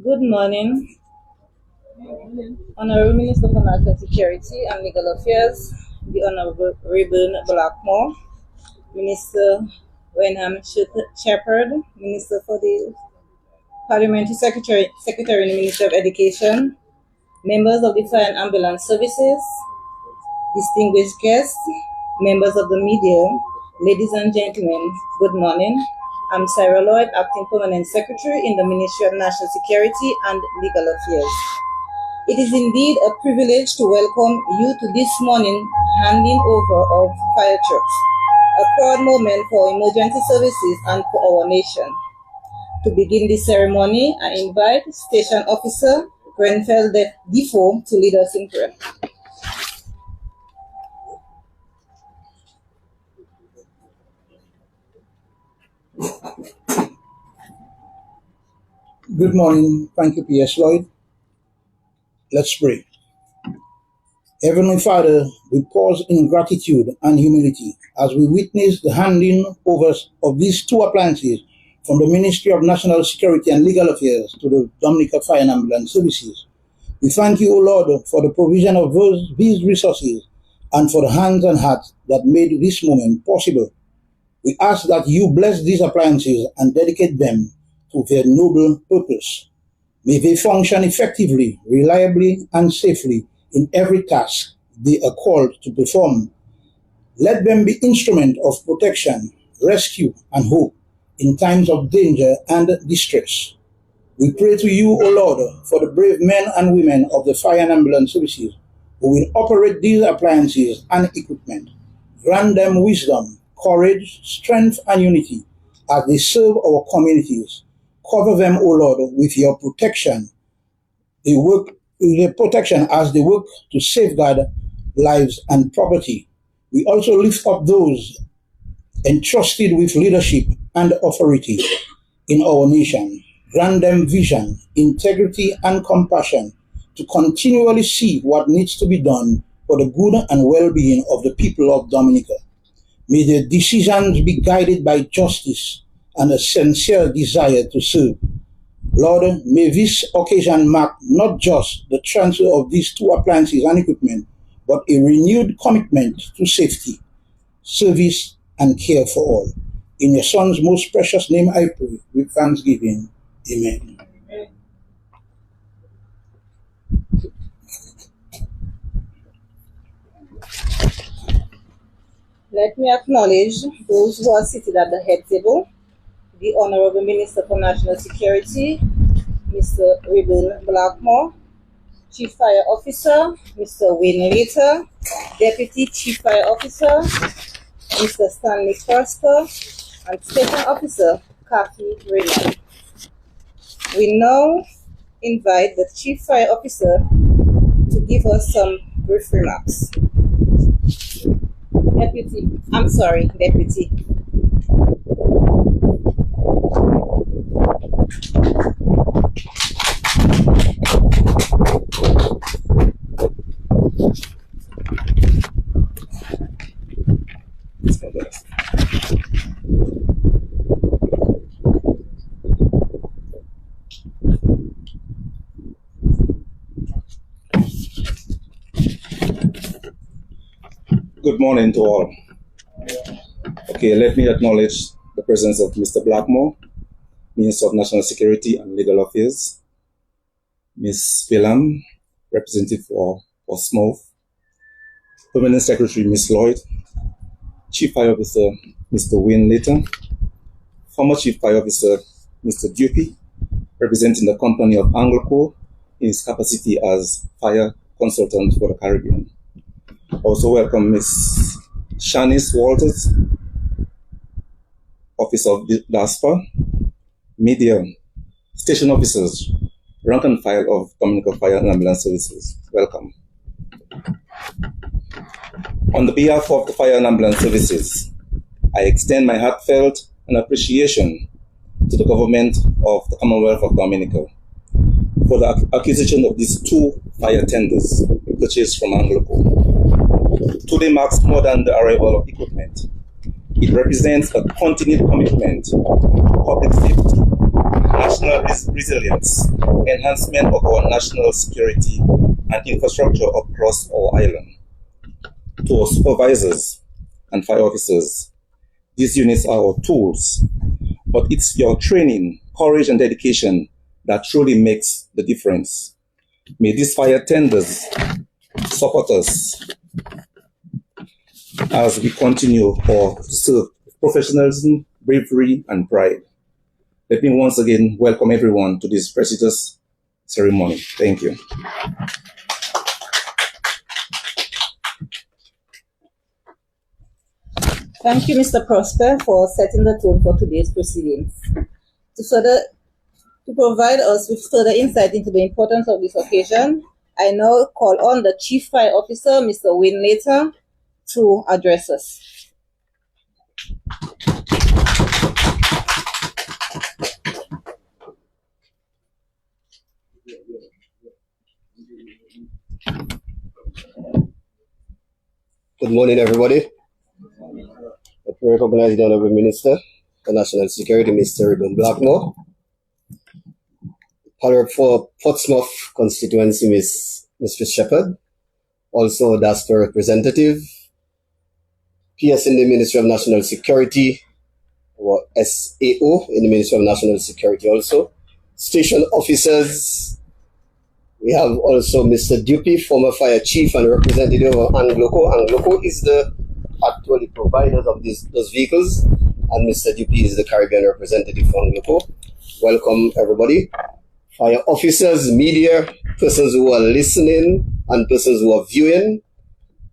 Good morning, Honorable Minister for National Security and Legal Affairs, the Honorable Rayburn Blackmore, Minister Wenham Shepherd, Minister for the Parliamentary Secretary and Minister of Education, members of the Fire and Ambulance Services, distinguished guests, members of the media, ladies and gentlemen, good morning. I'm Sarah Lloyd, Acting Permanent Secretary in the Ministry of National Security and Legal Affairs. It is indeed a privilege to welcome you to this morning handing over of fire trucks, a proud moment for emergency services and for our nation. To begin the ceremony, I invite Station Officer Grenfell Defoe to lead us in prayer. Good morning. Thank you, P.S. Lloyd. Let's pray. Heavenly Father, we pause in gratitude and humility as we witness the handing over of these two appliances from the Ministry of National Security and Legal Affairs to the Dominica Fire and Ambulance Services. We thank you, O Lord, for the provision of these resources and for the hands and hearts that made this moment possible. We ask that you bless these appliances and dedicate them to their noble purpose. May they function effectively, reliably, and safely in every task they are called to perform. Let them be instruments of protection, rescue, and hope in times of danger and distress. We pray to you, O Lord, for the brave men and women of the Fire and Ambulance Services who will operate these appliances and equipment. Grant them wisdom, courage, strength, and unity as they serve our communities. Cover them, O Lord, with your protection. As they work to safeguard lives and property. We also lift up those entrusted with leadership and authority in our nation. Grant them vision, integrity, and compassion to continually see what needs to be done for the good and well-being of the people of Dominica. May their decisions be guided by justice and a sincere desire to serve. Lord, may this occasion mark not just the transfer of these two appliances and equipment, but a renewed commitment to safety, service, and care for all. In your Son's most precious name I pray, with thanksgiving. Amen. Let me acknowledge those who are seated at the head table. The Honorable Minister for National Security, Mr. Rayburn Blackmore, Chief Fire Officer, Mr. Wayne Later, Deputy Chief Fire Officer, Mr. Stanley Foster, and Station Officer, Kathy Raymond. We now invite the Chief Fire Officer to give us some brief remarks. Deputy. Good morning to all. Okay, let me acknowledge the presence of Mr. Blackmore, Minister of National Security and Legal Affairs, Ms. Phelan, representative for Portsmouth, Permanent Secretary Ms. Lloyd, Chief Fire Officer Mr. Wayne Later, former Chief Fire Officer Mr. Dupuy, representing the company of Angleco in his capacity as fire consultant for the Caribbean. Also welcome Ms. Shanice Walters, Office of DASPA, Media, Station Officers, rank and file of Dominica Fire and Ambulance Services. Welcome. On the behalf of the Fire and Ambulance Services, I extend my heartfelt and appreciation to the government of the Commonwealth of Dominica for the acquisition of these 2 fire tenders purchased from Angloco. Today marks more than the arrival of equipment. It represents a continued commitment to public safety, national resilience, enhancement of our national security and infrastructure across our island. To our supervisors and fire officers, these units are our tools, but it's your training, courage, and dedication that truly makes the difference. May these fire tenders support us as we continue to serve professionalism, bravery, and pride. Let me once again welcome everyone to this prestigious ceremony. Thank you. Thank you, Mr. Prosper, for setting the tone for today's proceedings. To provide us with further insight into the importance of this occasion, I now call on the Chief Fire Officer, Mr. Wayne Later, to address us. Good morning, everybody. I recognize the Honorable Minister for National Security, Mr. Reuben Blackmore. Honorable for Portsmouth constituency, Mr. Shepherd. Also, DASPER representative. PS in the Ministry of National Security, or SAO in the Ministry of National Security also. Station officers. We have also Mr. Dupuy, former fire chief and representative of Angloco. Angloco is the actually providers of those vehicles, and Mr. Dupuy is the Caribbean representative for Angloco. Welcome, everybody. Fire officers, media, persons who are listening, and persons who are viewing,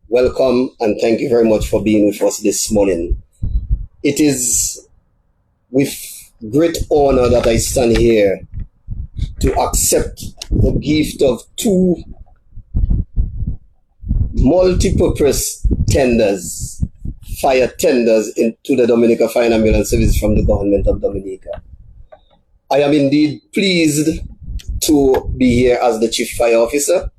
welcome, and thank you very much for being with us this morning. It is with great honor that I stand here to accept the gift of 2 multi-purpose tenders, fire tenders into the Dominica Fire and Ambulance Service from the government of Dominica. I am indeed pleased to be here as the Chief Fire Officer.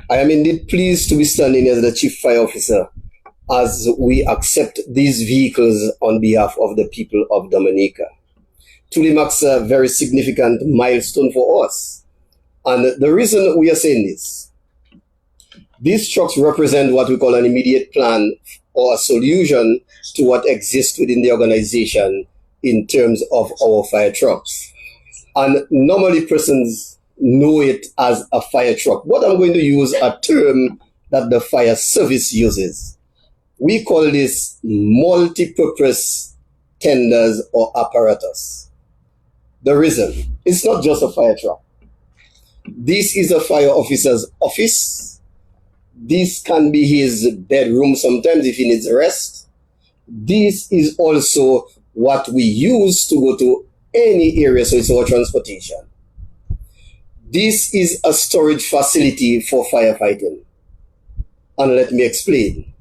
I am indeed pleased to be standing as the Chief Fire Officer as we accept these vehicles on behalf of the people of Dominica. Truly marks a very significant milestone for us. And the reason we are saying this, these trucks represent what we call an immediate plan or a solution to what exists within the organization in terms of our fire trucks. And normally persons know it as a fire truck, but I'm going to use a term that the fire service uses. We call this multi-purpose tenders or apparatus. The reason, it's not just a fire truck. This is a fire officer's office. This can be his bedroom sometimes if he needs rest. This is also what we use to go to any area, so it's our transportation. This is a storage facility for firefighting. And let me explain.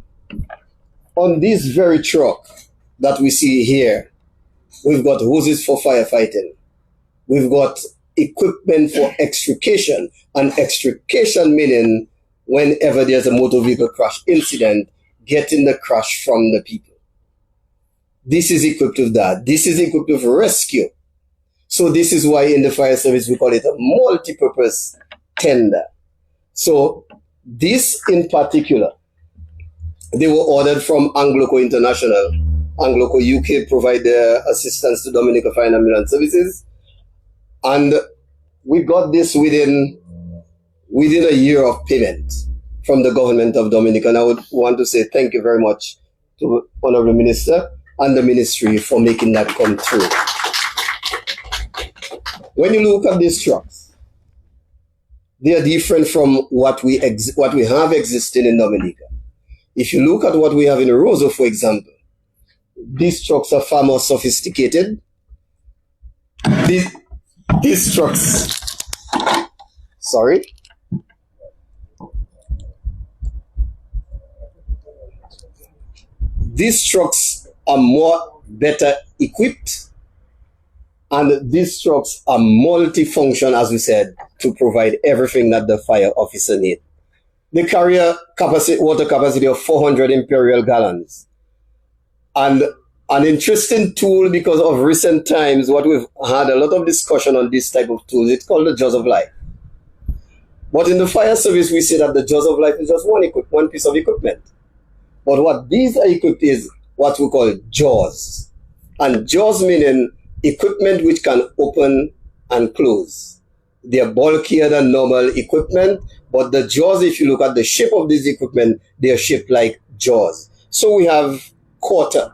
On this very truck that we see here, we've got hoses for firefighting. We've got equipment for extrication, and extrication meaning whenever there's a motor vehicle crash incident, getting the crash from the people. This is equipped with that. This is equipped with rescue. So this is why in the fire service we call it a multi-purpose tender. So this in particular, they were ordered from Angloco International. Angloco UK provide their assistance to Dominica Fire and Ambulance Services. And we got this within a year of payment from the government of Dominica. And I would want to say thank you very much to Honorable Minister and the Ministry for making that come true. When you look at these trucks, they are different from what we have existing in Dominica. If you look at what we have in Roseau, for example, these trucks are far more sophisticated. These trucks, these trucks are more better equipped, and these trucks are multifunction, as we said, to provide everything that the fire officer needs. They carry a water capacity of 400 imperial gallons. And an interesting tool, because of recent times, what we've had a lot of discussion on this type of tools, it's called the Jaws of Life. But in the fire service, we say that the Jaws of Life is just one piece of equipment. But what these are equipped is what we call jaws. And jaws meaning equipment which can open and close. They are bulkier than normal equipment, but the jaws, if you look at the shape of this equipment, they are shaped like jaws. So we have quarter,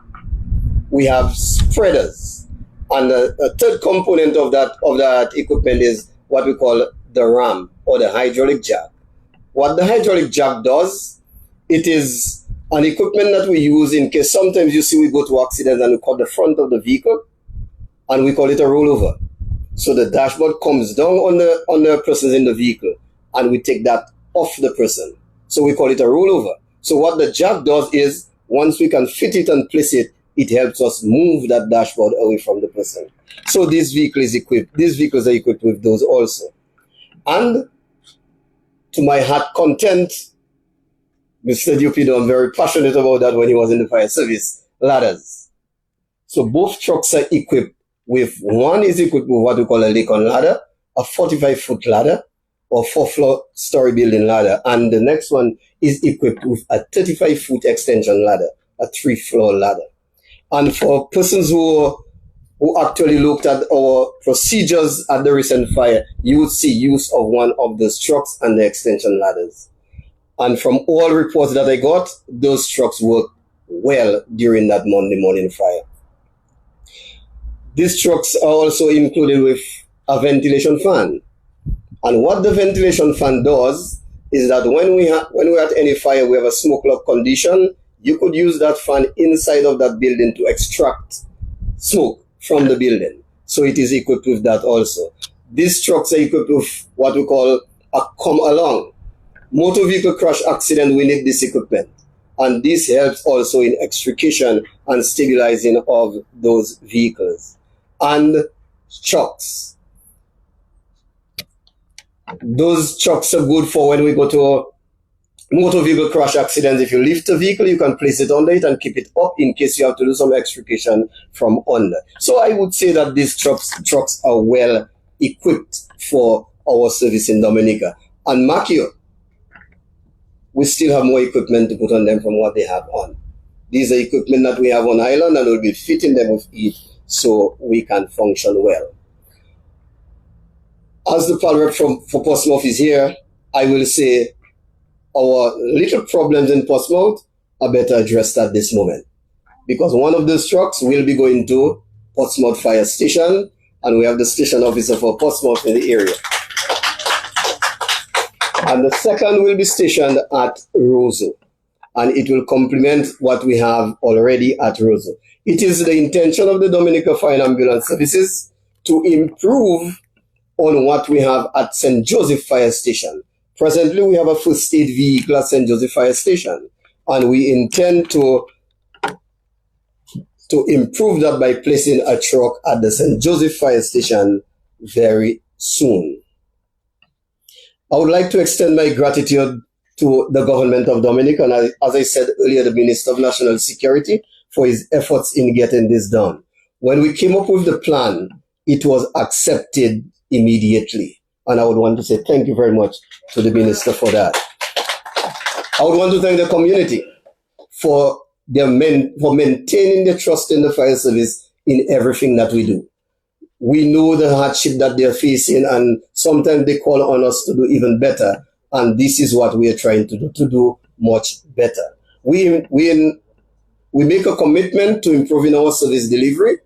we have spreaders, and a third component of that equipment is what we call the ram, or the hydraulic jack. What the hydraulic jack does, it is an equipment that we use in case sometimes you see we go to accidents and we cut the front of the vehicle, and we call it a rollover. So the dashboard comes down on the person in the vehicle, and we take that off the person. So we call it a rollover. So what the jack does is, once we can fit it and place it, it helps us move that dashboard away from the person. So this vehicle is equipped. These vehicles are equipped with those also. And to my heart content, Mr. Dupido, I'm very passionate about that when he was in the fire service, ladders. So both trucks are equipped with, one is equipped with what we call a Lacon ladder, a 45-foot ladder, or 4-story building ladder. And the next one is equipped with a 35-foot extension ladder, a 3-floor ladder. And for persons who actually looked at our procedures at the recent fire, you would see use of one of those trucks and the extension ladders. And from all reports that I got, those trucks worked well during that Monday morning fire. These trucks are also included with a ventilation fan. And what the ventilation fan does is that when we're at any fire, we have a smoke lock condition, you could use that fan inside of that building to extract smoke from the building. So it is equipped with that also. These trucks are equipped with what we call a come along. Motor vehicle crash accident, we need this equipment. And this helps also in extrication and stabilizing of those vehicles. And chocks. Those chocks are good for when we go to motor vehicle crash accidents. If you lift a vehicle, you can place it under it and keep it up in case you have to do some extrication from under. So I would say that these trucks are well equipped for our service in Dominica. And mark you, we still have more equipment to put on them from what they have on. These are equipment that we have on island, and we'll be fitting them with it so we can function well. As the PAL rep for Portsmouth is here, I will say our little problems in Portsmouth are better addressed at this moment. Because one of those trucks will be going to Portsmouth Fire Station, and we have the station officer for Portsmouth in the area. And the second will be stationed at Roseau, and it will complement what we have already at Roseau. It is the intention of the Dominica Fire and Ambulance Services to improve on what we have at St. Joseph Fire Station. Presently, we have a first aid vehicle at St. Joseph Fire Station, and we intend to improve that by placing a truck at the St. Joseph Fire Station very soon. I would like to extend my gratitude to the government of Dominica, and as I said earlier, the Minister of National Security for his efforts in getting this done. When we came up with the plan, it was accepted immediately. And I would want to say thank you very much to the Minister for that. I would want to thank the community for maintaining their trust in the fire service in everything that we do. We know the hardship that they're facing, and sometimes they call on us to do even better. And this is what we are trying to do much better. We make a commitment to improving our service delivery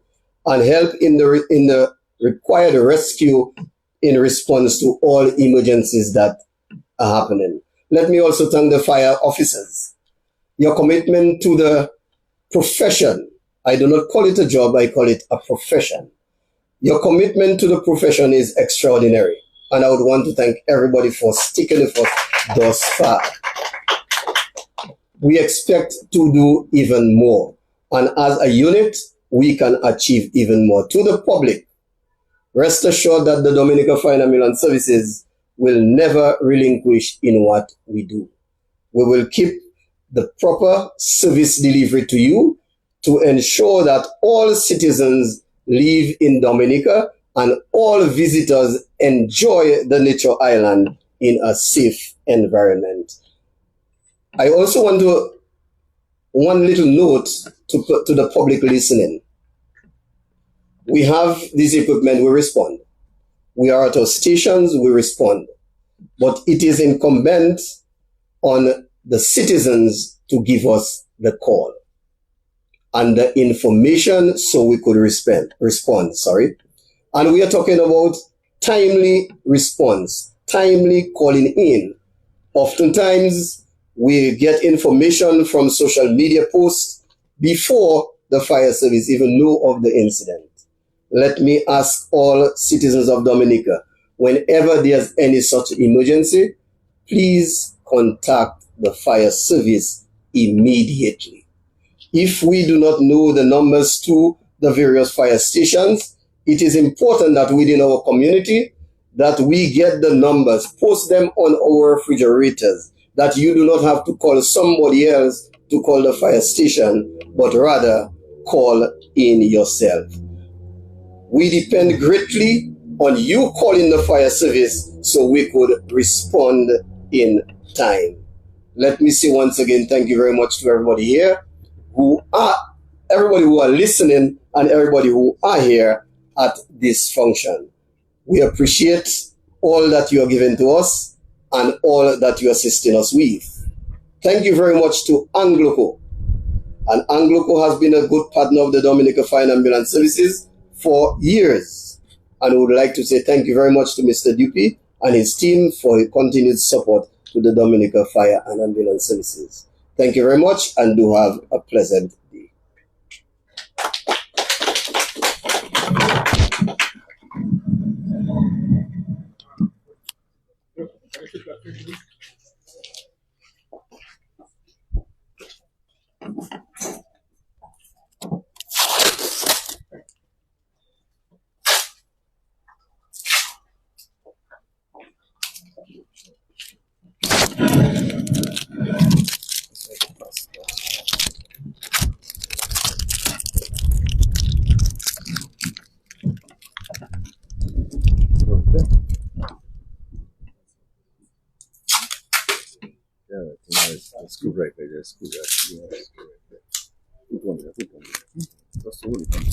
and help in the required rescue in response to all emergencies that are happening. Let me also thank the fire officers. Your commitment to the profession, I do not call it a job, I call it a profession. Your commitment to the profession is extraordinary, and I would want to thank everybody for sticking with us thus far. we expect to do even more. And as a unit, we can achieve even more. To the public, rest assured that the Dominica Fire and Ambulance Services will never relinquish in what we do. We will keep the proper service delivery to you to ensure that all citizens live in Dominica and all visitors enjoy the nature island in a safe environment. I also want to one little note to put to the public listening. We have this equipment, we respond. We are at our stations, we respond. But it is incumbent on the citizens to give us the call and the information so we could respond. And we are talking about timely response, timely calling in. Oftentimes, we get information from social media posts before the fire service even know of the incident. Let me ask all citizens of Dominica, whenever there's any such emergency, please contact the fire service immediately. If we do not know the numbers to the various fire stations, it is important that within our community that we get the numbers, post them on our refrigerators, that you do not have to call somebody else to call the fire station, but rather call in yourself. We depend greatly on you calling the fire service so we could respond in time. Let me say once again, thank you very much to everybody here everybody who are listening and everybody who are here at this function. We appreciate all that you are giving to us and all that you are assisting us with. Thank you very much to Angloco. And Angloco has been a good partner of the Dominica Fire and Ambulance Services for years. And we would like to say thank you very much to Mr. Dupuy and his team for his continued support to the Dominica Fire and Ambulance Services. Thank you very much and do have a pleasant day. Screw right there, screw right there. That's the only thing.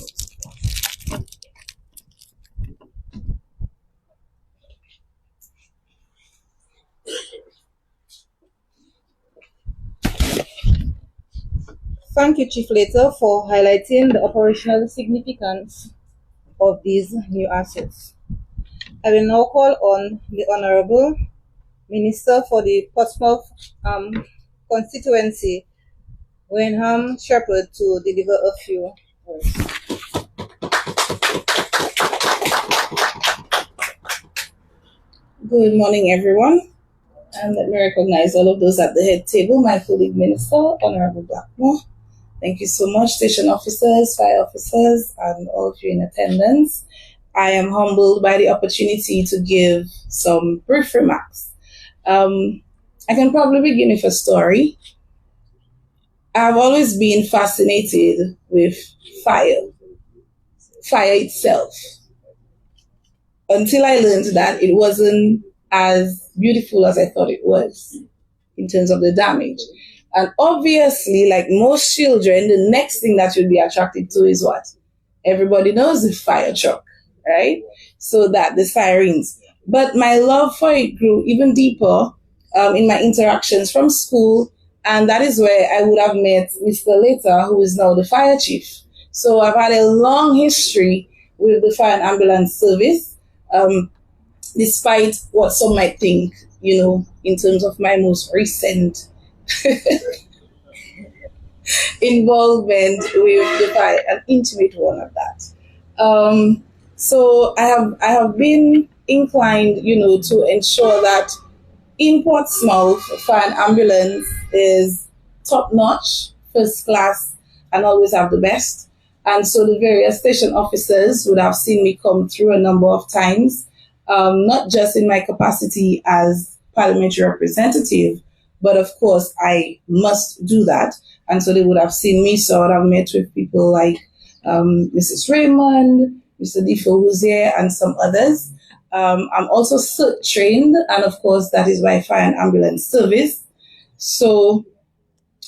Thank you, Chief Later, for highlighting the operational significance of these new assets. I will now call on the Honorable Minister for the Portsmouth constituency, Wenham Shepherd, to deliver a few words. Good morning, everyone. And let me recognize all of those at the head table. My colleague Minister, Honorable Blackmore. Thank you so much, station officers, fire officers, and all of you in attendance. I am humbled by the opportunity to give some brief remarks. I can probably begin with a story. I've always been fascinated with fire itself, until I learned that it wasn't as beautiful as I thought it was in terms of the damage. And obviously, like most children, the next thing that you'll be attracted to is what? Everybody knows the fire truck, right? So that the sirens. But my love for it grew even deeper in my interactions from school, and that is where I would have met Mr. Later, who is now the fire chief. So I've had a long history with the fire and ambulance service, despite what some might think, in terms of my most recent involvement with the fire, an intimate one of that. So I have been inclined, to ensure that in Portsmouth, fire and ambulance is top notch, first class, and always have the best. And so the various station officers would have seen me come through a number of times, not just in my capacity as parliamentary representative, but of course I must do that. And so they would have seen me, so I would have met with people like Mrs. Raymond, Mr. Difo who's here, and some others. I'm also CERT trained, and of course that is my fire and ambulance service. So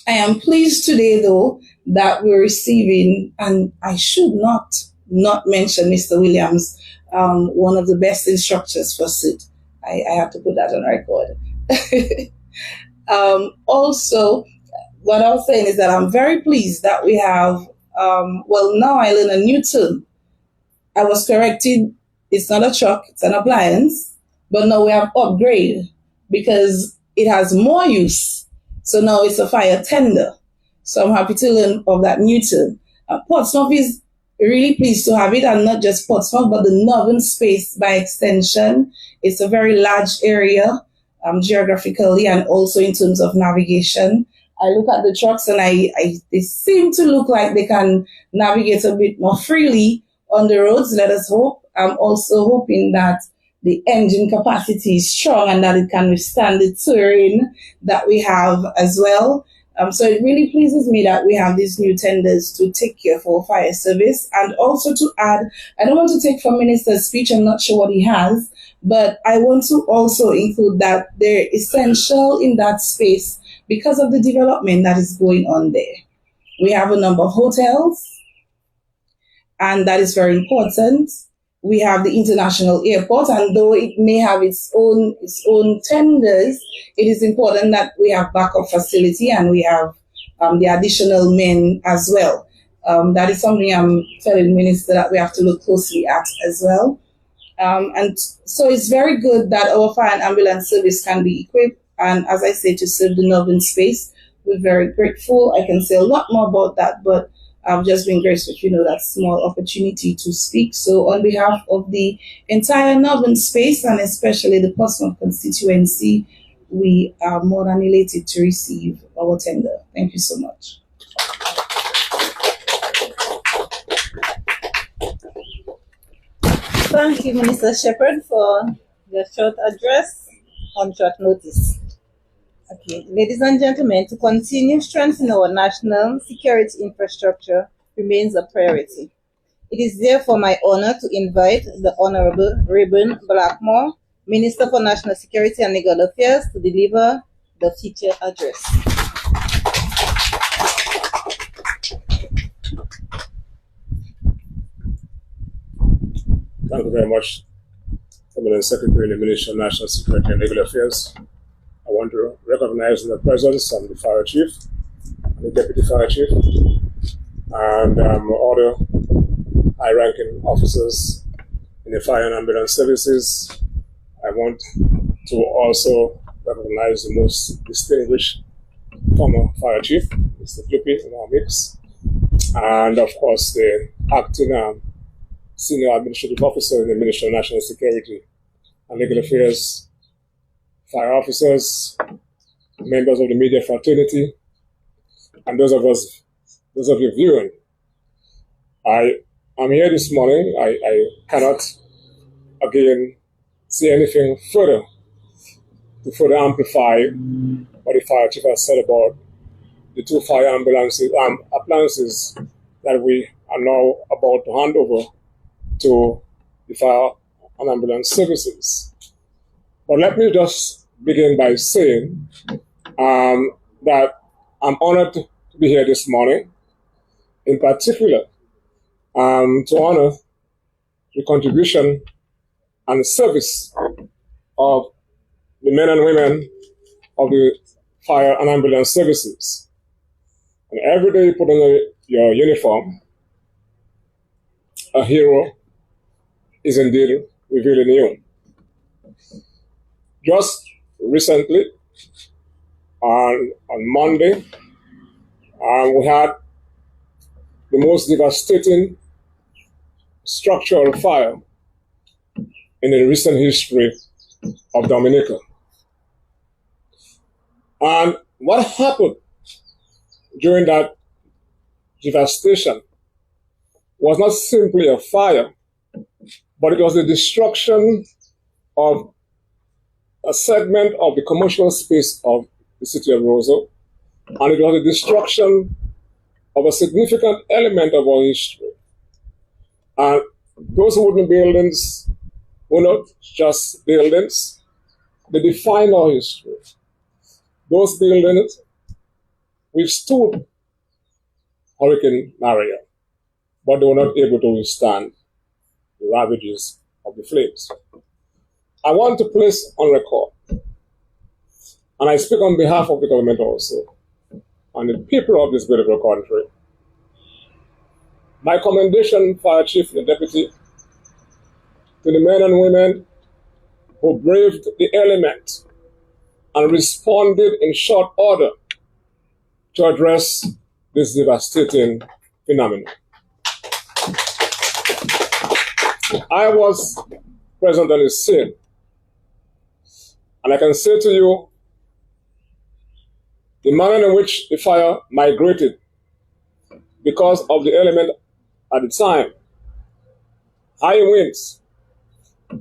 I am pleased today, though, that we're receiving, and I should not mention Mr. Williams, one of the best instructors for CERT. I have to put that on record. Also, what I was saying is that I'm very pleased that we have, now I learn a new term. I was corrected, it's not a truck, it's an appliance, but now we have upgrade because it has more use. So now it's a fire tender. So I'm happy to learn of that new term. Portsmouth is really pleased to have it, and not just Portsmouth, but the northern space by extension. It's a very large area geographically and also in terms of navigation. I look at the trucks and they seem to look like they can navigate a bit more freely on the roads. Let us hope. I'm also hoping that the engine capacity is strong and that it can withstand the terrain that we have as well. So it really pleases me that we have these new tenders to take care for fire service. And also to add, I don't want to take from Minister's speech, I'm not sure what he has, but I want to also include that they're essential in that space because of the development that is going on there. We have a number of hotels, and that is very important. We have the international airport, and though it may have its own tenders, it is important that we have backup facility and we have the additional men as well. That is something I'm telling the minister that we have to look closely at as well. And so it's very good that our fire and ambulance service can be equipped, and as I say, to serve the northern space. We're very grateful. I can say a lot more about that, but I've just been grateful, that small opportunity to speak. So on behalf of the entire northern space, and especially the Portsmouth constituency, we are more than elated to receive our tender. Thank you so much. Thank you, Minister Shepherd, for your short address on short notice. Okay, ladies and gentlemen, to continue strengthening our national security infrastructure remains a priority. It is therefore my honor to invite the Honorable Rayburn Blackmore, Minister for National Security and Legal Affairs, to deliver the feature address. Thank you very much, Permanent Secretary in the Ministry of National Security and Legal Affairs. I want to recognize the presence of the Fire Chief and the Deputy Fire Chief and other high-ranking officers in the fire and ambulance services. I want to also recognize the most distinguished former Fire Chief, Mr. Flippy, in our mix, and of course the acting Senior Administrative Officer in the Ministry of National Security and Legal Affairs, fire officers, members of the media fraternity, and those of you viewing. I'm here this morning. I cannot again say anything further to further amplify what the Fire Chief has said about the two fire appliances that we are now about to hand over to the fire and ambulance services. But let me just begin by saying that I'm honored to be here this morning, in particular to honor the contribution and service of the men and women of the fire and ambulance services. And every day you put on your uniform, a hero is indeed revealing you. Just recently, on Monday, we had the most devastating structural fire in the recent history of Dominica. And what happened during that devastation was not simply a fire, but it was the destruction of a segment of the commercial space of the city of Roseau, and it was the destruction of a significant element of our history. And those wooden buildings were not just buildings, they define our history. Those buildings withstood Hurricane Maria, but they were not able to withstand the ravages of the flames. I want to place on record, and I speak on behalf of the government also, and the people of this beautiful country, my commendation, Fire Chief and Deputy, to the men and women who braved the element and responded in short order to address this devastating phenomenon. I was present on the scene, and I can say to you, the manner in which the fire migrated because of the element at the time, high winds,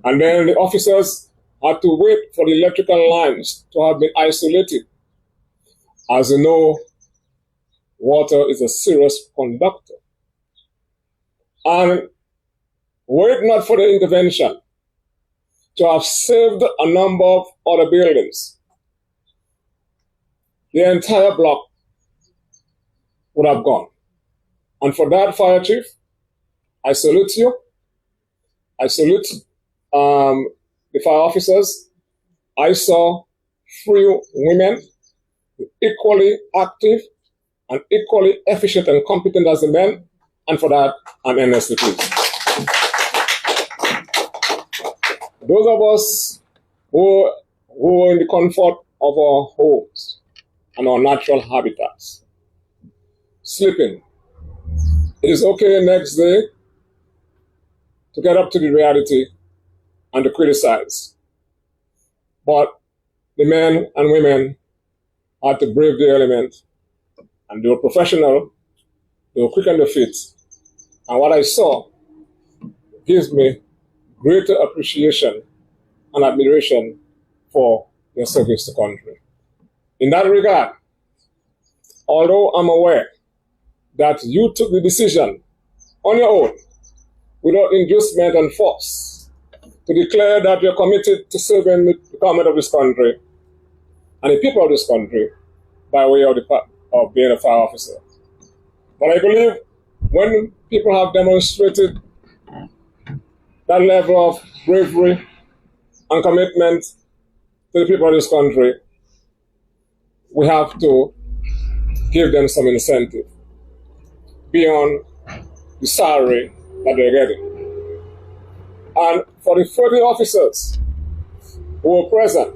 and then the officers had to wait for the electrical lines to have been isolated. As you know, water is a serious conductor. And were it not for the intervention to have saved a number of other buildings, the entire block would have gone. And for that, Fire Chief, I salute you. I salute the fire officers. I saw 3 women equally active and equally efficient and competent as the men, and for that, I'm endlessly pleased. Those of us who are in the comfort of our homes and our natural habitats, sleeping, it is okay next day to get up to the reality and to criticize. But the men and women had to brave the element, and they were professional, they were quick on their feet. And what I saw gives me greater appreciation and admiration for their service to country. In that regard, although I'm aware that you took the decision on your own, without inducement and force, to declare that you're committed to serving the government of this country and the people of this country by way of being a fire officer. But I believe when people have demonstrated that level of bravery and commitment to the people of this country, we have to give them some incentive beyond the salary that they're getting. And for the 30 officers who were present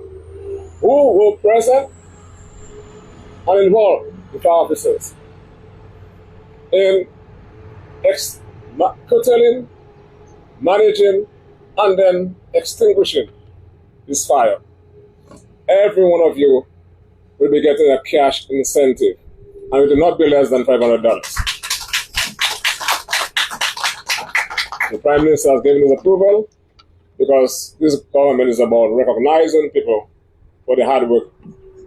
and involved with our officers in curtailing, managing, and then extinguishing this fire, every one of you will be getting a cash incentive, and it will not be less than $500. The Prime Minister has given his approval because this government is about recognizing people for their hard work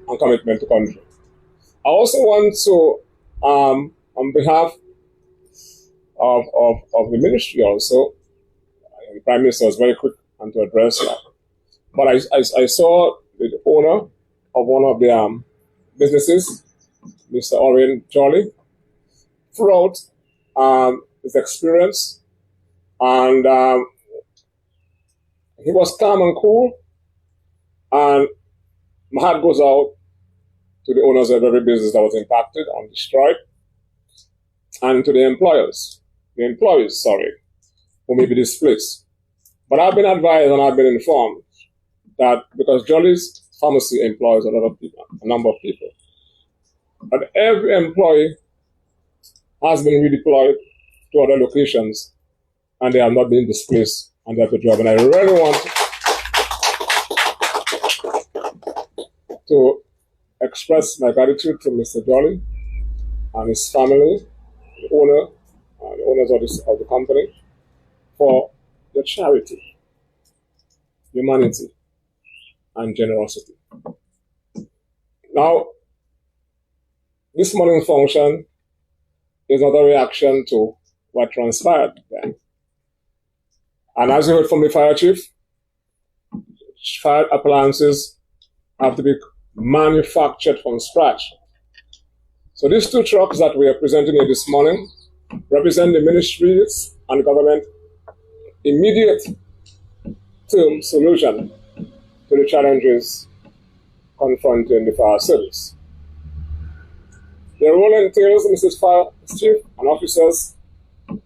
and commitment to country. I also want to, on behalf of the ministry also, the Prime Minister was very quick and to address that. But I saw the owner of one of the businesses, Mr. Orion Jolly, throughout his experience, and he was calm and cool, and my heart goes out to the owners of every business that was impacted and destroyed, and to the employees, who may be displaced. But I've been advised and I've been informed that because Jolly's pharmacy employs a lot of people, a number of people, but every employee has been redeployed to other locations and they have not been displaced and they have a job. And I really want to express my gratitude to Mr. Jolly and his family, the owners of the company, for their charity, humanity, and generosity. Now, this morning's function is not a reaction to what transpired then. And as you heard from the fire chief, fire appliances have to be manufactured from scratch. So these two trucks that we are presenting here this morning represent the ministries and government immediate term solution to the challenges confronting the fire service. Their role entails, Mrs. Fire Chief and officers,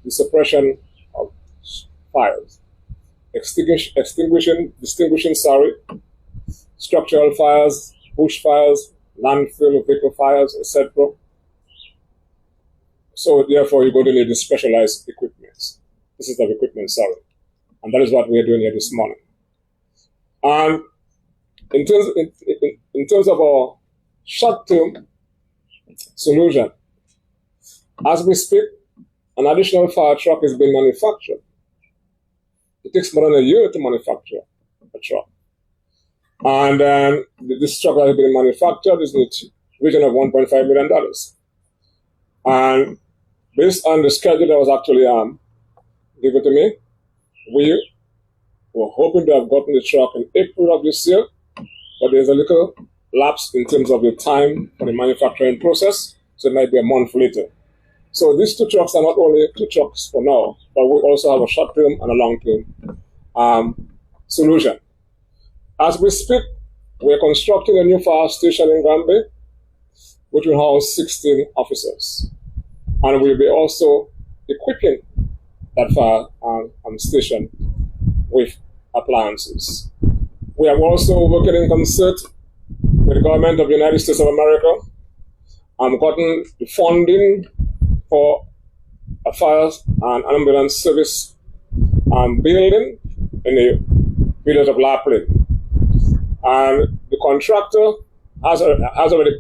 the suppression of fires, distinguishing structural fires, bush fires, landfill, vehicle fires, etc. So therefore, you're going to need the specialized equipment. This is the equipment, and that is what we are doing here this morning. And in terms of our short-term solution, as we speak, an additional fire truck is being manufactured. It takes more than a year to manufacture a truck. And then this truck that has been manufactured is in the region of $1.5 million. And based on the schedule that was actually given to me, we were hoping to have gotten the truck in April of this year, but there's a little lapse in terms of the time for the manufacturing process, so it might be a month later. So these two trucks are not only two trucks for now, but we also have a short-term and a long-term solution. As we speak, we're constructing a new fire station in Granby, which will house 16 officers. And we'll be also equipping that fire station with appliances. We are also working in concert with the government of the United States of America and gotten the funding for a fire and ambulance service building in the village of Laplin. And the contractor has already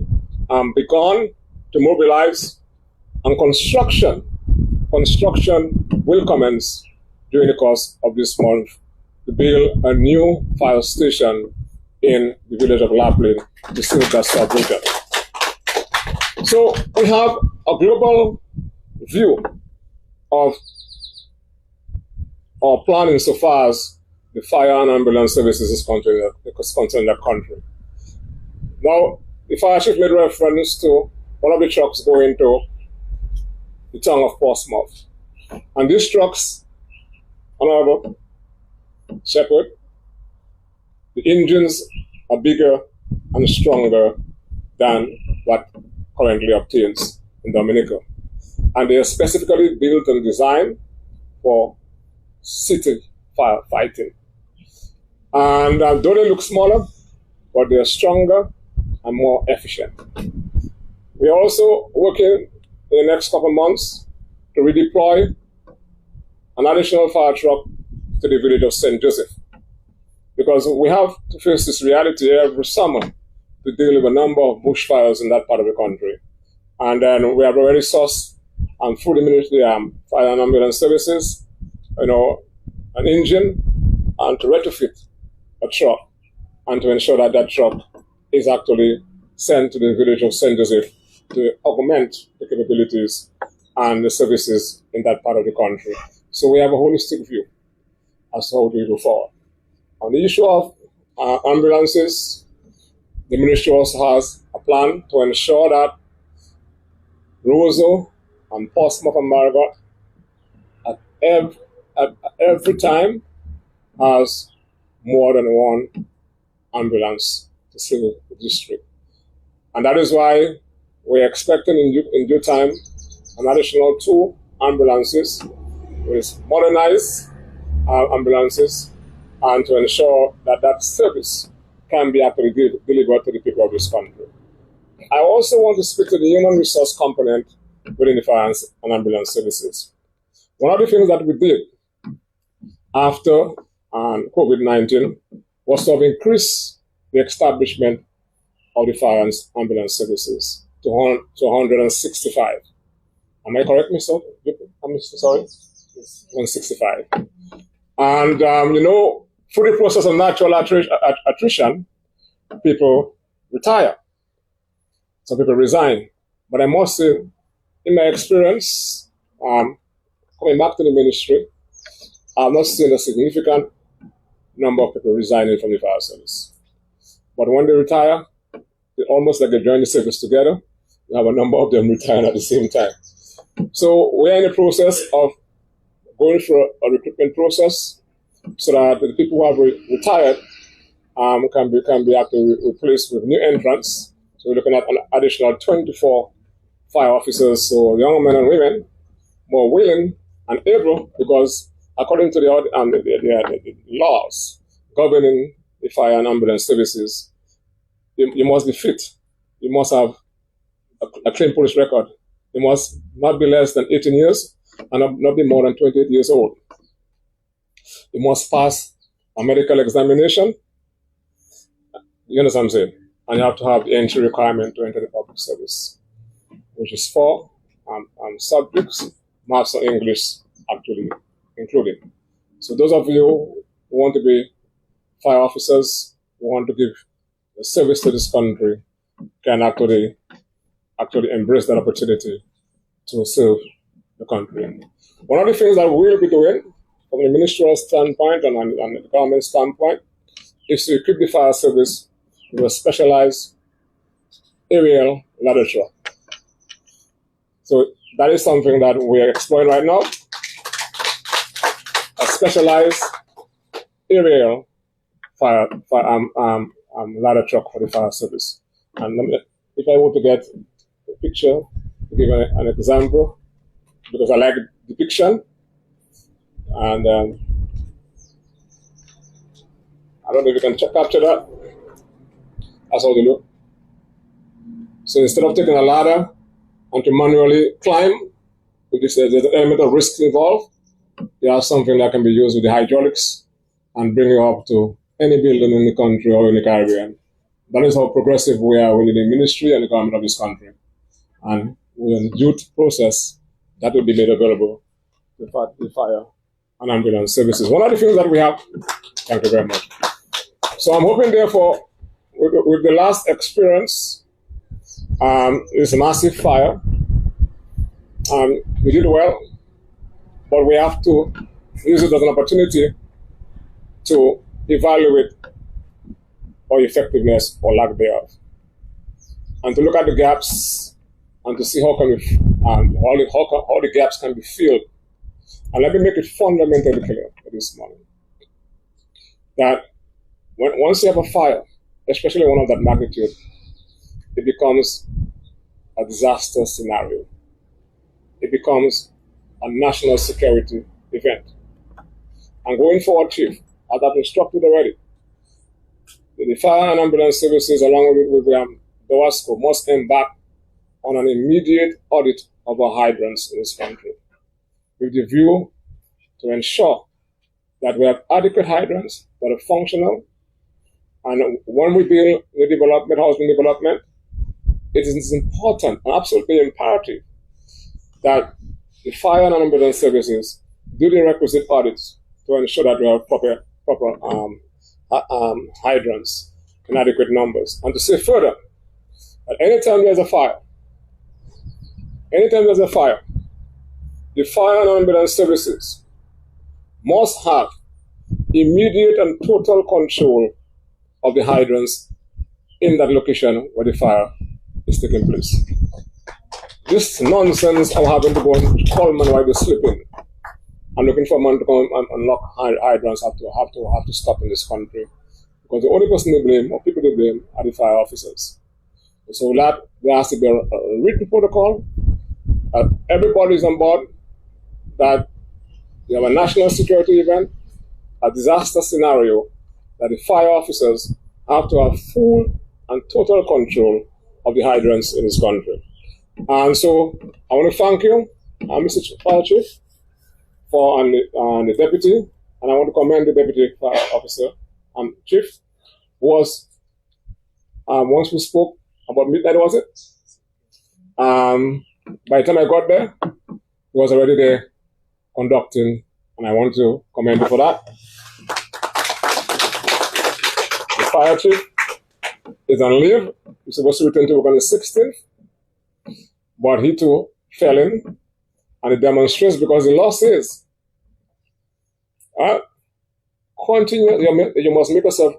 begun to mobilize, and construction will commence during the course of this month to build a new fire station in the village of Laplin to serve that sub-region. So we have a global view of our planning so far as the fire and ambulance services is concerned in that country. Now, the fire chief made reference to one of the trucks going to the town of Portsmouth. And these trucks, Honorable Shepherd, the engines are bigger and stronger than what currently obtains in Dominica. And they are specifically built and designed for city firefighting. And though they look smaller, but they are stronger and more efficient. We are also working in the next couple of months to redeploy an additional fire truck to the village of St. Joseph, because we have to face this reality every summer to deal with a number of bushfires in that part of the country. And then we have already sourced through the fire and ambulance services, an engine, and to retrofit a truck, and to ensure that that truck is actually sent to the village of St. Joseph to augment the capabilities and the services in that part of the country. So we have a holistic view as to how we go forward. On the issue of ambulances, the ministry also has a plan to ensure that Roseau and Portsmouth and Marigot at every time has more than one ambulance to serve the district. And that is why we're expecting in due time an additional 2 ambulances with modernized ambulances, and to ensure that that service can be actually delivered to the people of this country. I also want to speak to the human resource component within the fire and ambulance services. One of the things that we did after COVID-19 was to increase the establishment of the fire and ambulance services. to 165. Am I correct, Mr. Sorry? 165. And, through the process of natural attrition, people retire. Some people resign. But I must say, in my experience, coming back to the ministry, I've not seen a significant number of people resigning from the fire service. But when they retire, it's almost like they join the service together. You have a number of them retiring at the same time. So we're in the process of going through a recruitment process so that the people who have retired can be actually replaced with new entrants. So we're looking at an additional 24 fire officers, so young men and women, more willing and able, because according to the laws governing the fire and ambulance services, you must be fit. You must have a clean police record. You must not be less than 18 years and not be more than 28 years old. You must pass a medical examination. You understand what I'm saying? And you have to have the entry requirement to enter the public service, which is 4 subjects, Maths and English actually included. So those of you who want to be fire officers, who want to give a service to this country, can actually embrace that opportunity to serve the country. One of the things that we'll be doing from the ministerial standpoint and the government standpoint is to equip the fire service with a specialized aerial ladder truck. So that is something that we are exploring right now. A specialized aerial ladder truck for the fire service. And if I were to get a picture to give an example, because I like depiction, and I don't know if you can capture that. That's how they look. So instead of taking a ladder and to manually climb, there's an element of risk involved, you have something that can be used with the hydraulics and bring you up to any building in the country or in the Caribbean. That is how progressive we are within the ministry and the government of this country. And within the youth process, that will be made available to the fire and ambulance services. One of the things that we have, thank you very much. So I'm hoping, therefore, with the last experience, it's a massive fire. We did well, but we have to use it as an opportunity to evaluate our effectiveness or lack thereof, and to look at the gaps and to see how the gaps can be filled. And let me make it fundamentally clear this morning that once you have a fire, especially one of that magnitude, it becomes a disaster scenario. It becomes a national security event. And going forward, Chief, as I've instructed already, the fire and ambulance services, along with DOASCO, must embark on an immediate audit of our hydrants in this country, with the view to ensure that we have adequate hydrants that are functional. And when we build the development, housing development, it is important and absolutely imperative that the fire and ambulance services do the requisite audits to ensure that we have proper hydrants in adequate numbers. And to say further, that anytime there's a fire, the fire and ambulance services must have immediate and total control of the hydrants in that location where the fire is taking place. This nonsense of having to go and call man while they're sleeping and looking for man to come and unlock hydrants have to stop in this country, because the only person they blame, or people they blame, are the fire officers. So that there has to be a written protocol. Everybody's on board that you have a national security event, a disaster scenario, that the fire officers have to have full and total control of the hydrants in this country. And so I want to thank you, Mr. Fire Chief, and the deputy, and I want to commend the deputy fire officer, Chief, who was, once we spoke about midnight, was it? By the time I got there, he was already there conducting, and I want to commend him for that. The fire chief is on leave. He's supposed to return to work on the 16th, but he too fell in, and it demonstrates because the law says, you must make yourself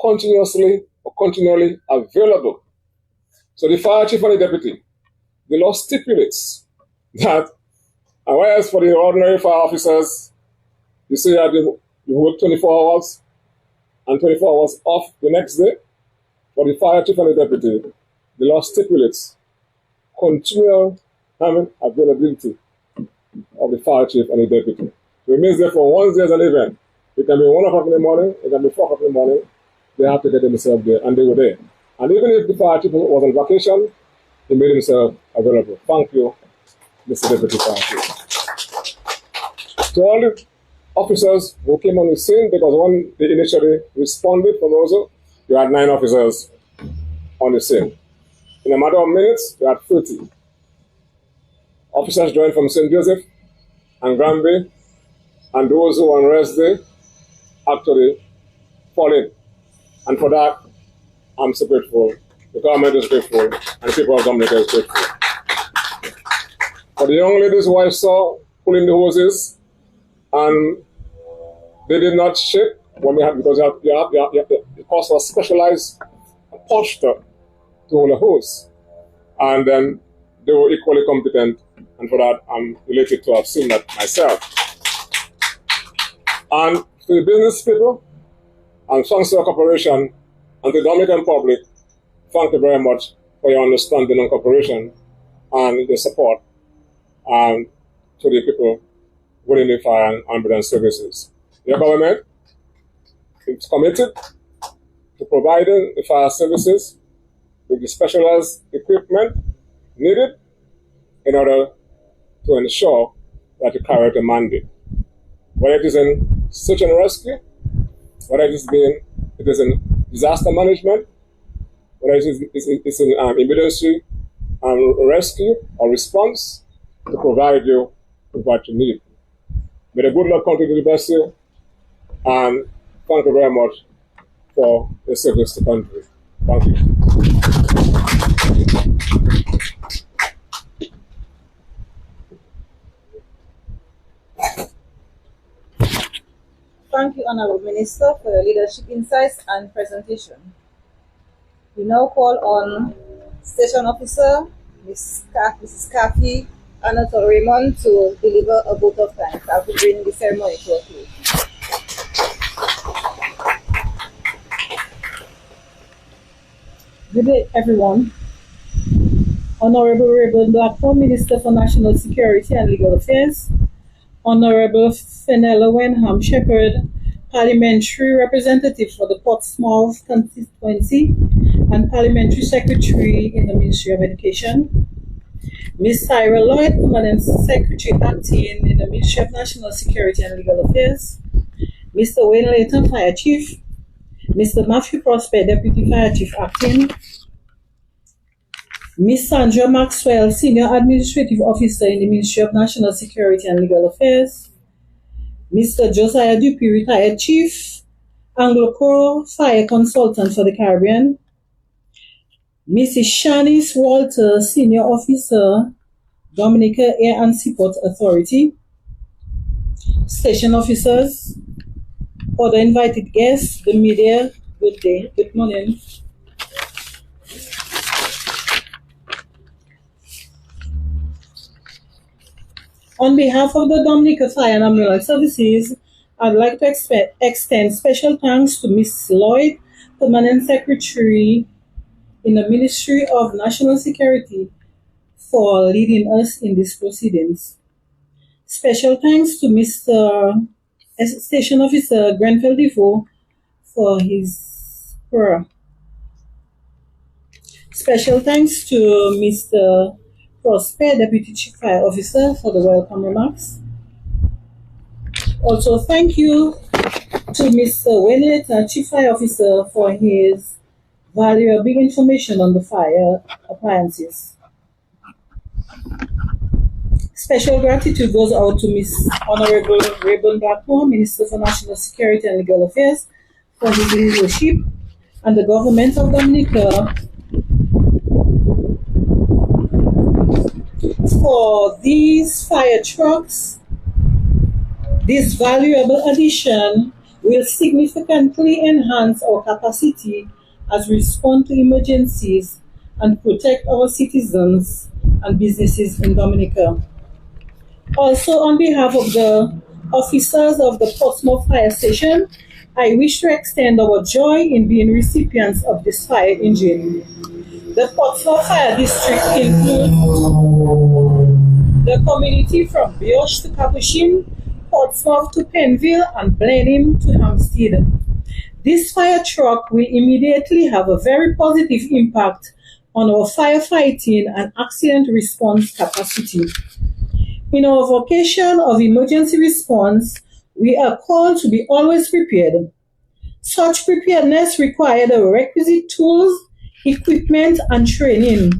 continuously or continually available. So the fire chief and the deputy, the law stipulates that, whereas for the ordinary fire officers, you say that you work 24 hours and 24 hours off the next day, for the fire chief and the deputy, the law stipulates continual availability of the fire chief and the deputy. So it means therefore once there's an event, it can be 1 o'clock in the morning, it can be 4 o'clock in the morning, they have to get themselves there, and they were there. And even if the fire chief was on vacation, he made himself available. Thank you, Mr. Deputy Fire Chief. To all the officers who came on the scene, because when they initially responded from Roseau, you had 9 officers on the scene. In a matter of minutes, you had 30. Officers joined from St. Joseph and Granby, and those who were on rest day actually fall in. And for that, I'm so grateful. The government is grateful, and the people of Dominica is grateful. For the young ladies who I saw pulling the hoses, and they did not shake when they had, because it cost a specialized posture to hold a hose. And then they were equally competent, and for that, I'm elated to have seen that myself. And to the business people, and thanks to our corporation, and to the Dominican public, thank you very much for your understanding and cooperation and the support to the people within the fire and ambulance services. Your government is committed to providing the fire services with the specialized equipment needed in order to ensure that you carry out the mandate. Whether it is in search and rescue, whether it is in disaster management, whether it's in emergency rescue or response, to provide you with what you need. May the good Lord continue to bless you, and thank you very much for your service to the country. Thank you. Thank you, Honorable Minister, for your leadership insights and presentation. We now call on Station Officer Mrs. Kathy Anatole Raymond to deliver a vote of thanks. I will bring the ceremony to a close. Good day, everyone. Honorable Rayburn Blackmore, Minister for National Security and Legal Affairs, Honorable Fenella Wenham Shepherd, Parliamentary Representative for the Portsmouth constituency and Parliamentary Secretary in the Ministry of Education, Ms. Syra Lloyd, Permanent Secretary Acting in the Ministry of National Security and Legal Affairs, Mr. Wayne Layton, Fire Chief, Mr. Matthew Prosper, Deputy Fire Chief Acting, Ms. Sandra Maxwell, Senior Administrative Officer in the Ministry of National Security and Legal Affairs, Mr. Josiah Dupuy, Retired Chief, Anglo-Coro Fire Consultant for the Caribbean, Mrs. Shanice Walter, Senior Officer, Dominica Air and Seaport Authority, Station Officers, other invited guests, the media, good day, good morning. On behalf of the Dominica Fire and Ambulance Services, I'd like to extend special thanks to Ms. Lloyd, Permanent Secretary in the Ministry of National Security, for leading us in these proceedings. Special thanks to Mr. Station Officer Grenfell Defoe for his prayer. Special thanks to Mr. Prosper, Deputy Chief Fire Officer, for the welcome remarks. Also, thank you to Mr. Wayne, Chief Fire Officer, for his valuable information on the fire appliances. Special gratitude goes out to Miss Honorable Rayburn Blackmore, Minister for National Security and Legal Affairs, for his leadership, and the government of Dominica for these fire trucks. This valuable addition will significantly enhance our capacity as we respond to emergencies and protect our citizens and businesses in Dominica. Also, on behalf of the officers of the Portsmouth Fire Station, I wish to extend our joy in being recipients of this fire engine. The Portsmouth Fire District includes the community from Biosh to Capuchin, Portsmouth to Penville, and Blenheim to Hampstead. This fire truck will immediately have a very positive impact on our firefighting and accident response capacity. In our vocation of emergency response, we are called to be always prepared. Such preparedness requires the requisite tools, equipment, and training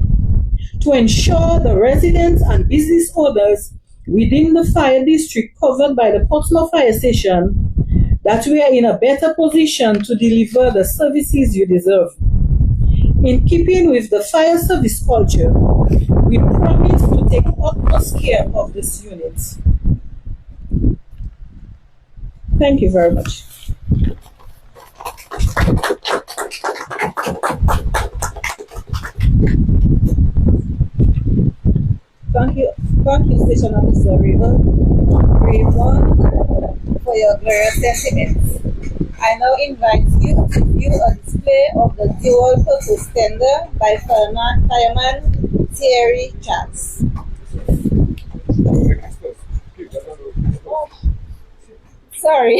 to ensure the residents and business owners within the fire district covered by the Portsmouth Fire Station that we are in a better position to deliver the services you deserve. In keeping with the fire service culture, we promise to take utmost care of this unit. Thank you very much. Thank you, Station Officer Rayburn, for your glorious sentiments. I now invite you to view a display of the dual purpose tender by fireman Thierry Chats. Sorry.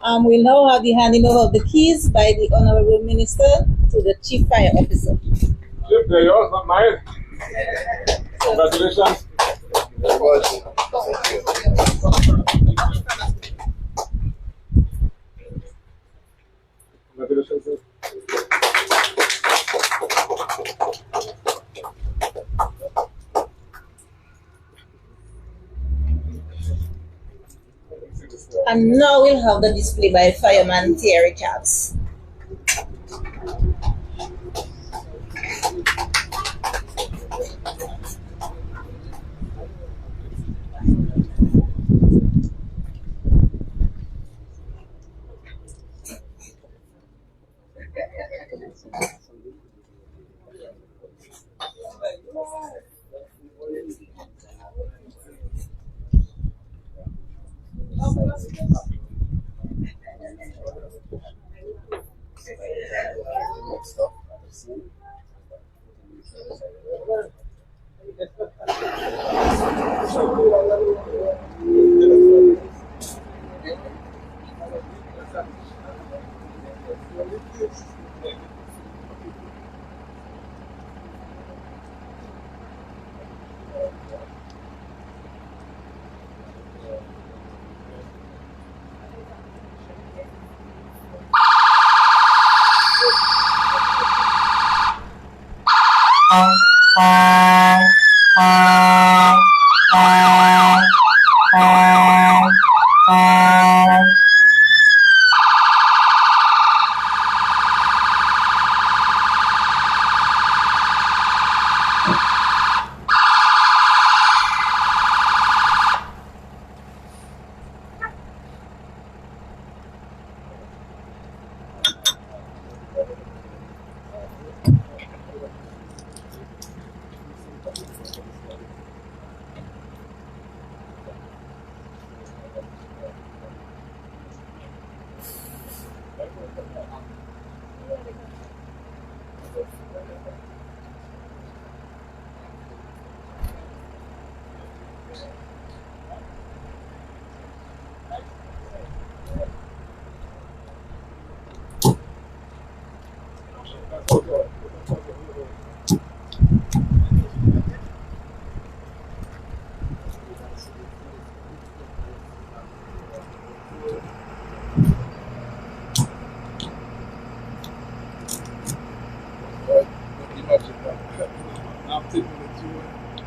We'll now have the handing over of the keys by the Honorable Minister to the Chief Fire Officer. Chief, they're yours, not mine. Congratulations. Very much. Congratulations, sir. And now we'll have the display by fireman Thierry Chats. I'm taking it to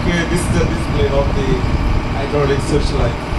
Okay, this is the display of the hydraulic searchlight.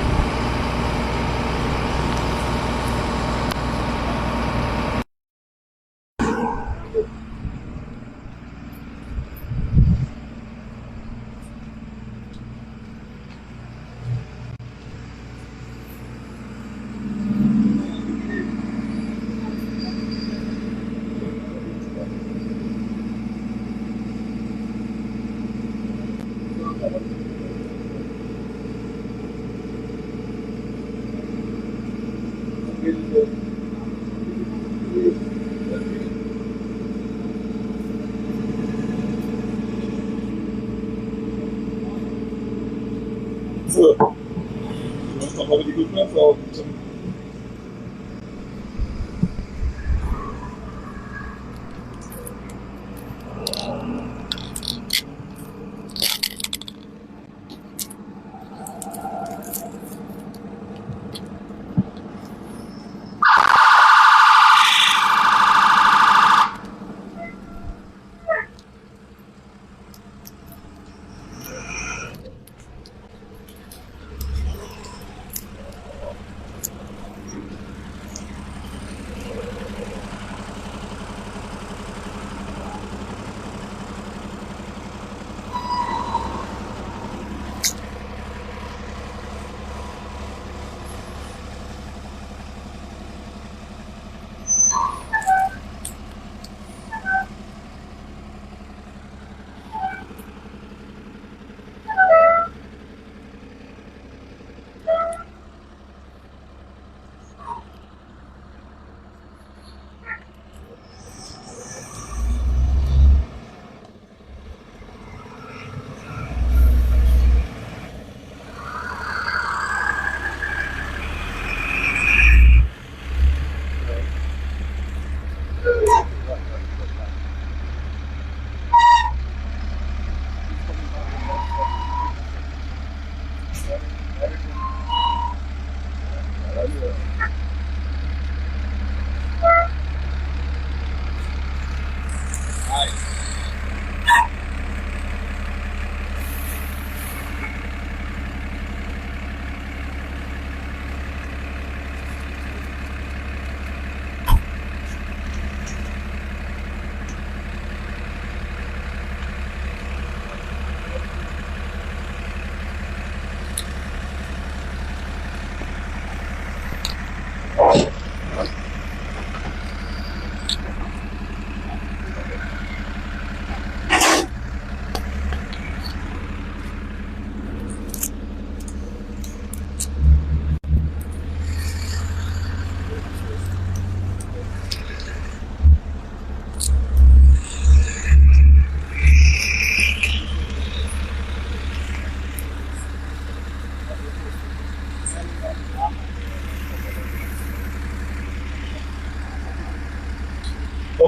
So, some of the equipment or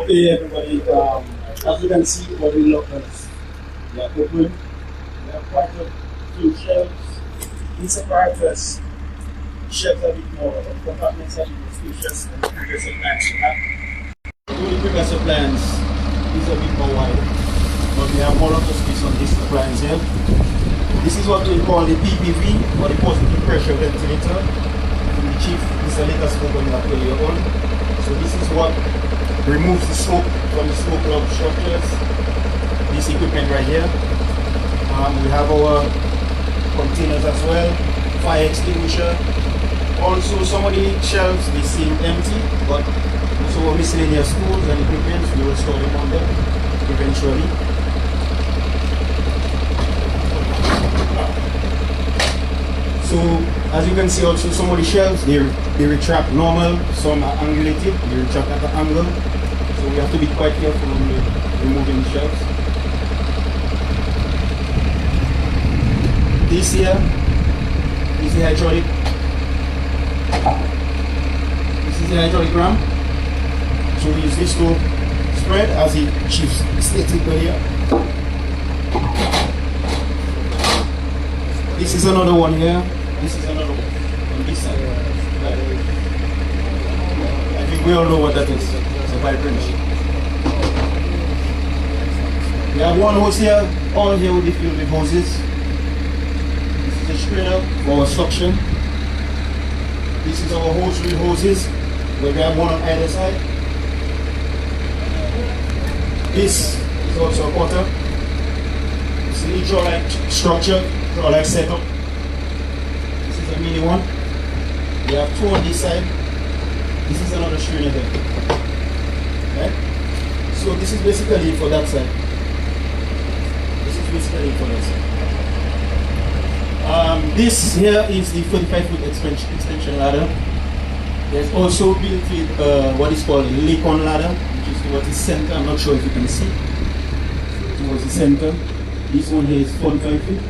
Okay, everybody. As you can see, what we look at, we are open. We have quite a few shelves. These apparatus shelves are a bit more, compartments are a bit more spacious than the previous appliance we have. Although the previous appliance is a bit more wide, but we have more of the space on this appliance here. This is what we call the PPV, or the positive pressure ventilator. The chief, Mr. Later spoke on that earlier on. So this is what removes the smoke from the smoke alarm structures. This equipment right here. We have our containers as well, fire extinguisher. Also, some of the shelves they seem empty, but also our miscellaneous tools and equipment, we will store them on them eventually. So, as you can see also, some of the shelves, they retract normal, some are angulated, they retract at an angle. So we have to be quite careful when we're removing the shelves. This here is the hydraulic. This is the hydraulic ram. So we use this to spread as the chief stated earlier. This is another one here. This is another one on this side. I think we all know what that is. It's a pipe wrench. We have one hose here, all here will be filled with hoses. This is a strainer for our suction. This is our hose reel hoses, where we have one on either side. This is also a cutter. It's an hydraulic structure, hydraulic setup. This is a mini one. We have two on this side. This is another strainer there. Right? So this is basically for that side. This is basically for that side. This here is the 45-foot extension ladder. There's also built in what is called a Lacon ladder, which is towards the center. I'm not sure if you can see. Towards the center. This one here is 45 feet.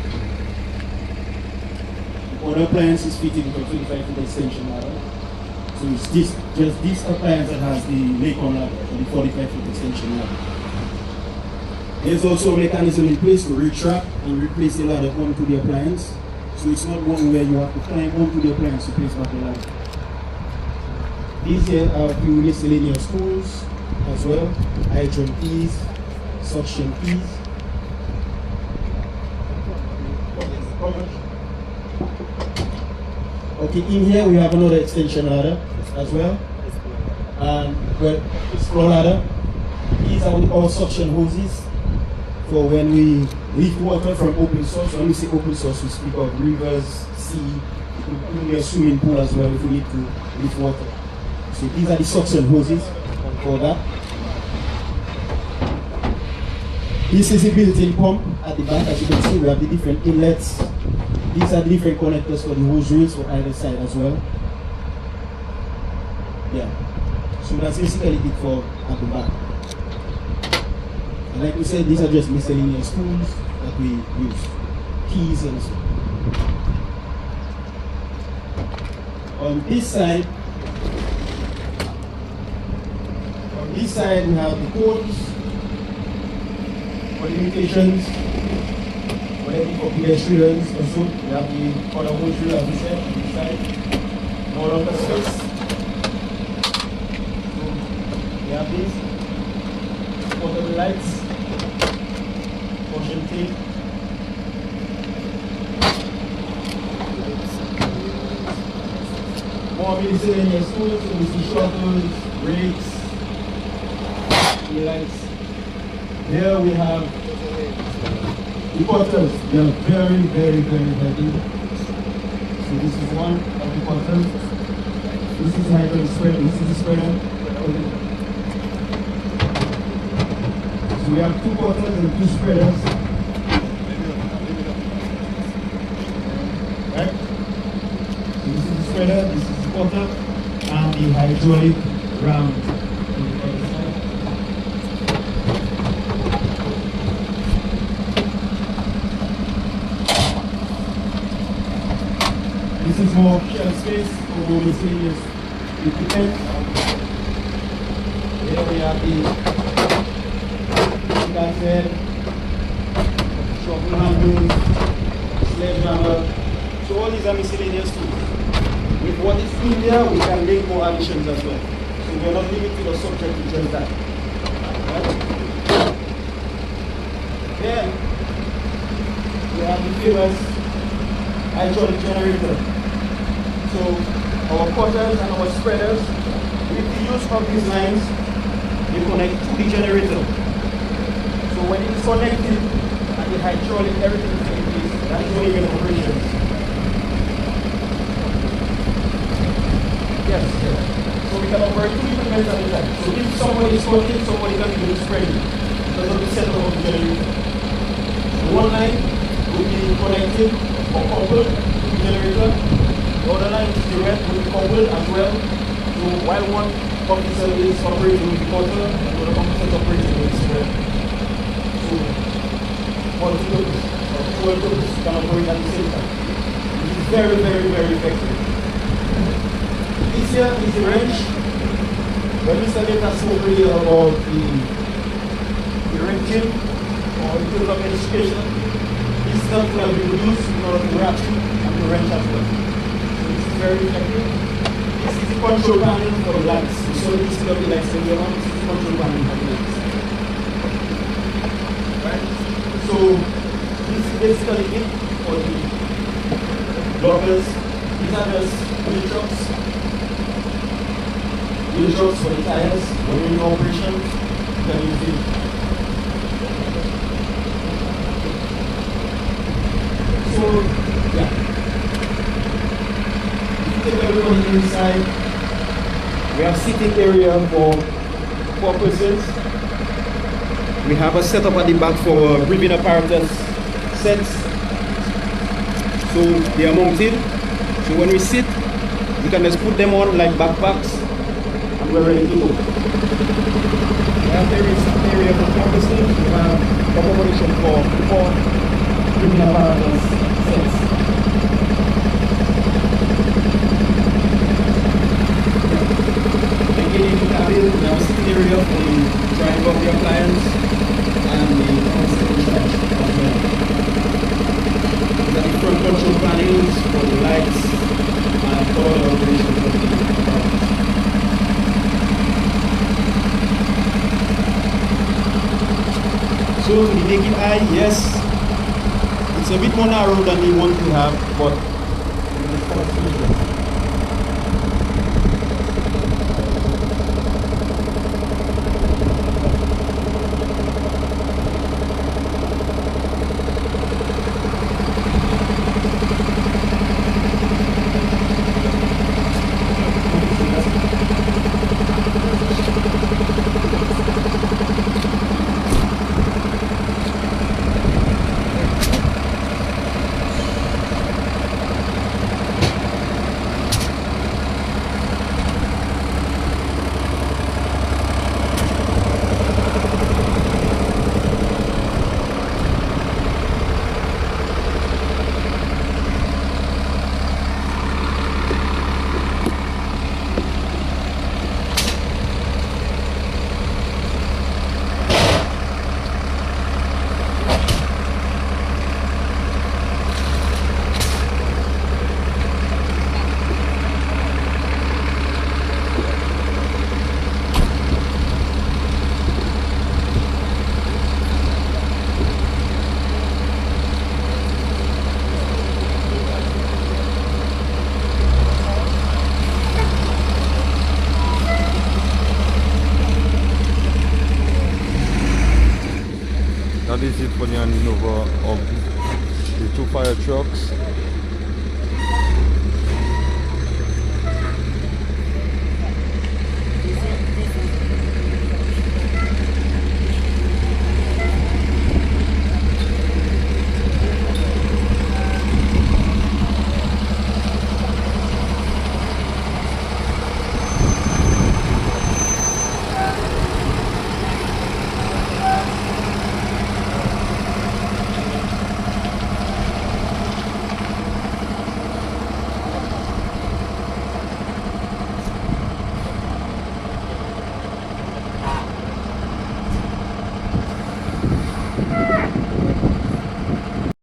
The other appliance is fitted with a 25-foot extension ladder. So it's just this appliance that has the Lacon ladder, or the 45-foot extension ladder. There's also a mechanism in place to retract and replace the ladder onto the appliance. So it's not one where you have to climb onto the appliance to place back the ladder. These here are a few miscellaneous tools as well. Hydrant keys, suction keys. Okay, in here we have another extension ladder as well. Floor ladder. These are our suction hoses for when we lift water from open source. When we say open source, we speak of rivers, sea, including a swimming pool as well if we need to lift water. So these are the suction hoses for that. This is a built-in pump at the back. As you can see, we have the different inlets. These are the different connectors for the hose reels for either side as well. Yeah. So that's basically it for at the back. And like we said, these are just miscellaneous tools that we use. Keys and so. On this side, we have the codes for limitations, whatever for pedestrians or so. We have the other hose reel, as we said, on this side. No longer space. So we have these portable lights, caution tape. More miscellaneous tools, so we see shuttles, brakes, lights. Here we have the cutters. They are very, very, very heavy. So this is one of the cutters. This is hydraulic spreader. This is the spreader. So we have two cutters and two spreaders. Right? So this is the spreader, this is the cutter, and the hydraulic ram. This is more shelf space for miscellaneous equipment. Here we have the bed, shovel handles, sledgehammer. So all these are miscellaneous tools. With what is in there, we can make more additions as well. So we are not limited or subject to just that. Right? Then we have the famous hydraulic generator. So our cutters and our spreaders, with the use of these lines, they connect to the generator. So when it is connected and the hydraulic, everything is in place, that is when you're in operations. Yes. So we can operate 2 different methods at a time. So if somebody is cutting, somebody can be doing spreading because of the setup of the generator. So one line will be connected or coupled to the generator. The other line is direct will be coupled as well. So while one officer is operating with the cutter, another officer is operating with the spreader. So multi-purpose or dual-purpose can operate at the same time. It is very, very, very effective. This here is the wrench. When Mr. Leta spoke earlier about the wrenching or in terms of education, this stuff will be used in order to ratchet and to wrench as well. So this is very effective. This is the control panel for the lights. You saw this of the lights earlier on. This is the control panel for the lights. Right? So this is basically it for the blockers. These are just wheel trucks. Wheel trucks for the tires. When you're in operation, you can use it. So, yeah. If you take everybody inside, we have seating area for purposes. We have a setup at the back for breathing apparatus sets. So they are mounted. So when we sit, we can just put them on like backpacks and we're ready to go. We have various area for purposes. We have accommodation for breathing apparatus sets. Again, in the cabin, we have a sitting area for the driver of the appliance and the constant charge as well. These are the front control panels for the lights and for the operations of the appliance. So the naked eye, yes, it's a bit more narrow than the one we have, but it's possible. That is it for the handing over of the 2 fire trucks